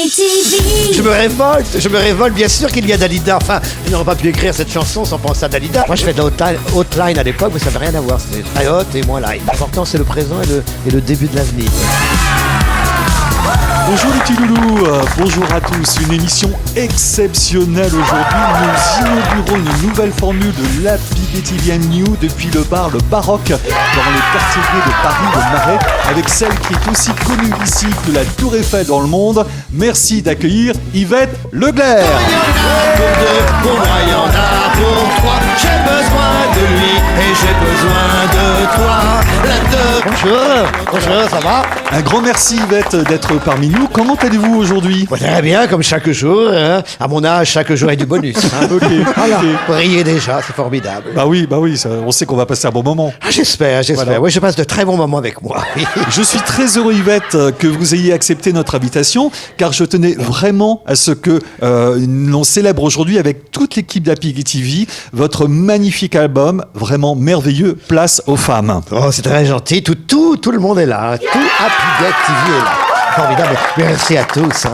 Gay TV. Je me révolte, bien sûr qu'il y a Dalida. Enfin, je n'aurais pas pu écrire cette chanson sans penser à Dalida. Moi, je fais de la hotline à l'époque, mais ça n'avait rien à voir. C'était très hot et moins light. L'important, c'est le présent et le début de l'avenir. Bonjour les petits loulous, bonjour à tous. Une émission exceptionnelle aujourd'hui. Nous inaugurons une nouvelle formule de l'Happy Gay TV New depuis le bar Le Baroque dans le quartier gay de Paris, le Marais, avec celle qui est aussi connue ici que la Tour Eiffel dans le monde. Merci d'accueillir Yvette Leglaire. Pour moi, il y en a pour trois. J'ai besoin de lui et j'ai besoin de toi. Bonjour, ça va? Un grand merci Yvette d'être parmi nous. Comment allez-vous aujourd'hui? Très bien, comme chaque jour. Hein. À mon âge, chaque jour est du bonus. Hein. Ok. Riez déjà, c'est formidable. Bah oui, on sait qu'on va passer un bon moment. Ah, j'espère. Voilà. Oui, je passe de très bons moments avec moi. Je suis très heureux Yvette que vous ayez accepté notre invitation, car je tenais vraiment à ce que l'on célèbre aujourd'hui avec toute l'équipe d'Happy Gay TV votre magnifique album, vraiment merveilleux, Place aux femmes. Oh, c'est très gentil. Tout le monde est là. Hein. Tout Happy Gay TV est là. Formidable. Merci à tous. Hein.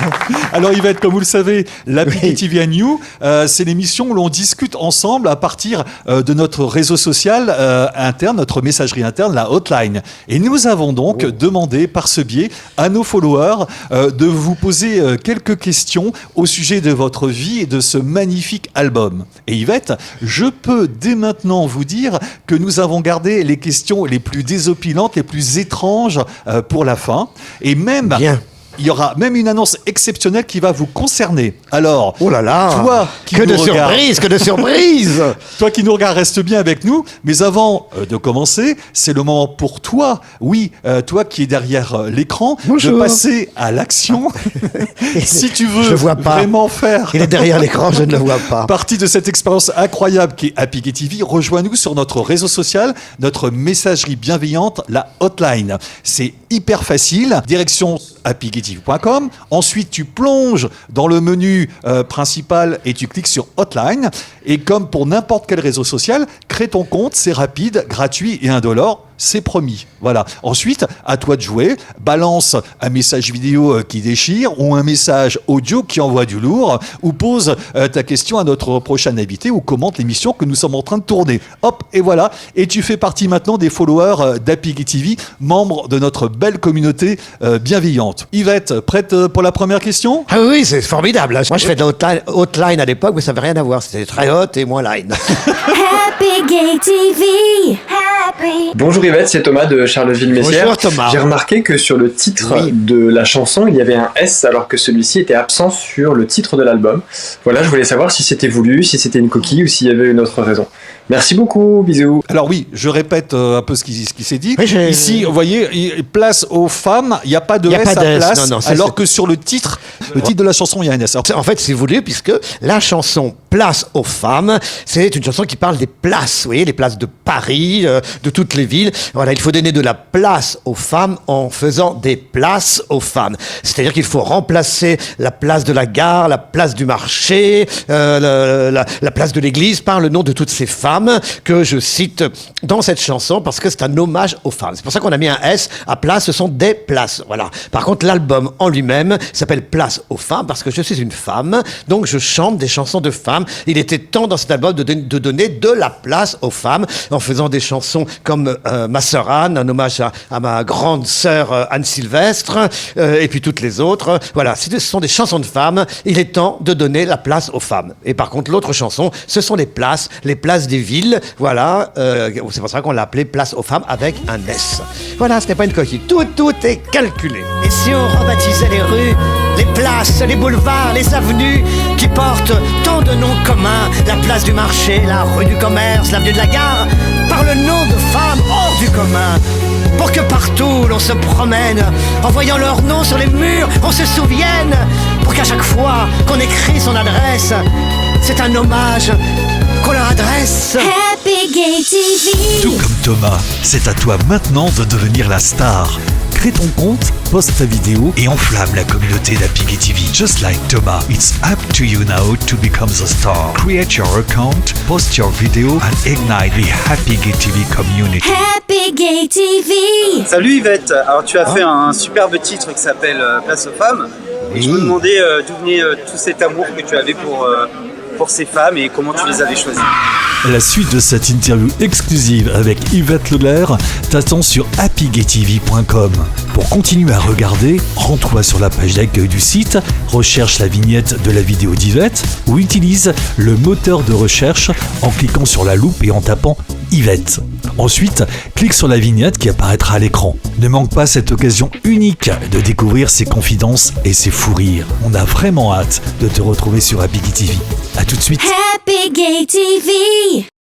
Alors Yvette, comme vous le savez, l'Happy Gay TV New, c'est l'émission où l'on discute ensemble à partir de notre réseau social interne, notre messagerie interne, la hotline. Et nous avons donc demandé par ce biais à nos followers de vous poser quelques questions au sujet de votre vie et de ce magnifique album. Et Yvette, je peux dès maintenant vous dire que nous avons gardé les questions les plus désopilantes, les plus étranges pour la fin. Et même... Bien. Il y aura même une annonce exceptionnelle qui va vous concerner. Alors, oh là là, toi qui que nous de regardes, surprise, que de surprise. Toi qui nous regardes, reste bien avec nous. Mais avant de commencer, c'est le moment pour toi, toi qui es derrière l'écran, bonjour, de passer à l'action. Si tu veux vraiment faire il est derrière l'écran, je ne le vois pas. Partie de cette expérience incroyable qui est Happy Gay TV, rejoins-nous sur notre réseau social, notre messagerie bienveillante, la hotline. C'est hyper facile. Direction happygaytv.com. Ensuite, tu plonges dans le menu principal et tu cliques sur Hotline. Et comme pour n'importe quel réseau social, crée ton compte, c'est rapide, gratuit et indolore. C'est promis. Voilà. Ensuite, à toi de jouer. Balance un message vidéo qui déchire ou un message audio qui envoie du lourd ou pose ta question à notre prochain invité ou commente l'émission que nous sommes en train de tourner. Hop, et voilà. Et tu fais partie maintenant des followers d'Happy Gay TV, membres de notre belle communauté bienveillante. Yvette, prête pour la première question? Ah oui, c'est formidable. Moi, je fais de la hotline à l'époque, mais ça n'avait rien à voir. C'était très hot et moins line. Happy Gay TV. Happy. Bonjour Yvette, c'est Thomas de Charleville-Mézières. Bonjour Thomas. J'ai remarqué que sur le titre de la chanson, il y avait un S alors que celui-ci était absent sur le titre de l'album. Voilà, je voulais savoir si c'était voulu, si c'était une coquille ou s'il y avait une autre raison. Merci beaucoup, bisous. Alors oui, je répète un peu ce qui s'est dit. Oui, ici, vous voyez, place aux femmes, il n'y a pas de S à place, non, alors que sur le titre de la chanson, il y a un S. En fait, c'est voulu puisque la chanson Place aux femmes, c'est une chanson qui parle des places, vous voyez, les places de Paris, de toutes les villes. Voilà, il faut donner de la place aux femmes en faisant des places aux femmes. C'est-à-dire qu'il faut remplacer la place de la gare, la place du marché, la place de l'église par le nom de toutes ces femmes que je cite dans cette chanson parce que c'est un hommage aux femmes. C'est pour ça qu'on a mis un S à place, ce sont des places. Voilà. Par contre, l'album en lui-même s'appelle Place aux femmes parce que je suis une femme, donc je chante des chansons de femmes. Il était temps dans cet album de donner de la place aux femmes en faisant des chansons comme Ma sœur Anne, un hommage à ma grande sœur Anne Sylvestre, et puis toutes les autres. Voilà, ce sont des chansons de femmes. Il est temps de donner la place aux femmes. Et par contre, l'autre chanson, ce sont les places des villes. Voilà, c'est pour ça qu'on l'a appelé Place aux femmes avec un S. Voilà, ce n'est pas une coquille. Tout est calculé. Et si on rebaptisait les rues, les places, les boulevards, les avenues qui portent tant de noms communs, la place du marché, la rue du commerce, l'avenue de la gare, par le nom de femmes hors du commun, pour que partout l'on se promène, en voyant leur nom sur les murs, on se souvienne, pour qu'à chaque fois qu'on écrit son adresse, c'est un hommage qu'on leur adresse. Happy Gay TV. Tout comme Thomas, c'est à toi maintenant de devenir la star. Crée ton compte, poste ta vidéo et enflamme la communauté d'Happy Gay TV. Just like Thomas, it's up to you now to become the star. Create your account, post your video and ignite the Happy Gay TV community. Happy Gay TV. Salut Yvette, alors tu as fait un superbe titre qui s'appelle Place aux femmes. Et je me demandais d'où venait tout cet amour que tu avais pour ces femmes et comment tu les avais choisies. La suite de cette interview exclusive avec Yvette Leclerc t'attend sur happygaytv.com. Pour continuer à regarder, rends-toi sur la page d'accueil du site, recherche la vignette de la vidéo d'Yvette ou utilise le moteur de recherche en cliquant sur la loupe et en tapant Yvette. Ensuite, clique sur la vignette qui apparaîtra à l'écran. Ne manque pas cette occasion unique de découvrir ses confidences et ses fous rires. On a vraiment hâte de te retrouver sur Happy Gay TV. À tout de suite. Happy Gay TV.